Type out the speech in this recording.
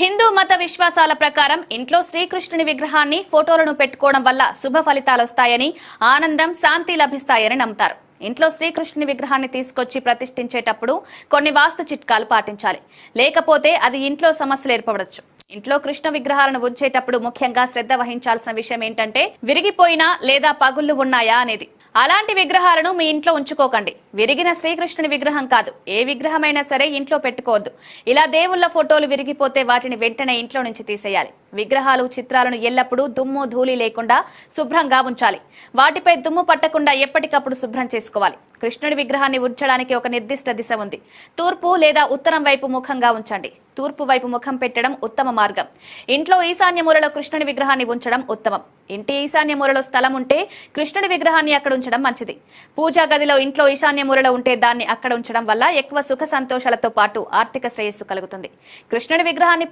హిందూ మత విశ్వాసాల ప్రకారం ఇంట్లో శ్రీకృష్ణుని విగ్రహాన్ని ఫోటోలను పెట్టుకోవడం వల్ల శుభ ఫలితాలొస్తాయని, ఆనందం, శాంతి లభిస్తాయని నమ్ముతారు. ఇంట్లో శ్రీకృష్ణుని విగ్రహాన్ని తీసుకొచ్చి ప్రతిష్ఠించేటప్పుడు కొన్ని వాస్తు చిట్కాలు పాటించాలి. లేకపోతే అది ఇంట్లో సమస్యలు ఏర్పడవచ్చు. ఇంట్లో కృష్ణ విగ్రహాలను ఉంచేటప్పుడు ముఖ్యంగా శ్రద్ధ వహించాల్సిన విషయం ఏంటంటే విరిగిపోయినా లేదా పగుళ్లు ఉన్నాయా అనేది. అలాంటి విగ్రహాలను మీ ఇంట్లో ఉంచుకోకండి. విరిగిన శ్రీకృష్ణుని విగ్రహం కాదు, ఏ విగ్రహమైనా సరే ఇంట్లో పెట్టుకోవద్దు. ఇలా దేవుళ్ల ఫోటోలు విరిగిపోతే వాటిని వెంటనే ఇంట్లో నుంచి తీసేయాలి. విగ్రహాలు, చిత్రాలను ఎల్లప్పుడూ దుమ్ము, ధూళి లేకుండా శుభ్రంగా ఉంచాలి. వాటిపై దుమ్ము పట్టకుండా ఎప్పటికప్పుడు శుభ్రం చేసుకోవాలి. కృష్ణుడి విగ్రహాన్ని ఉంచడానికి ఒక నిర్దిష్ట దిశ ఉంది. తూర్పు లేదా ఉత్తరం వైపు ముఖంగా ఉంచండి. తూర్పు వైపు ముఖం పెట్టడం ఉత్తమ మార్గం. ఇంట్లో ఈశాన్య మూలలో కృష్ణుని విగ్రహాన్ని ఉంచడం ఉత్తమం. ఇంటి ఈశాన్య మూలలో స్థలం ఉంటే కృష్ణుడి విగ్రహాన్ని అక్కడ ఉంచడం మంచిది. పూజా గదిలో ఇంట్లో ఈశాన్య మూలలో ఉంటే దాన్ని అక్కడ ఉంచడం వల్ల ఎక్కువ సుఖ సంతోషాలతో పాటు ఆర్థిక శ్రేయస్సు కలుగుతుంది. కృష్ణుడి విగ్రహాన్ని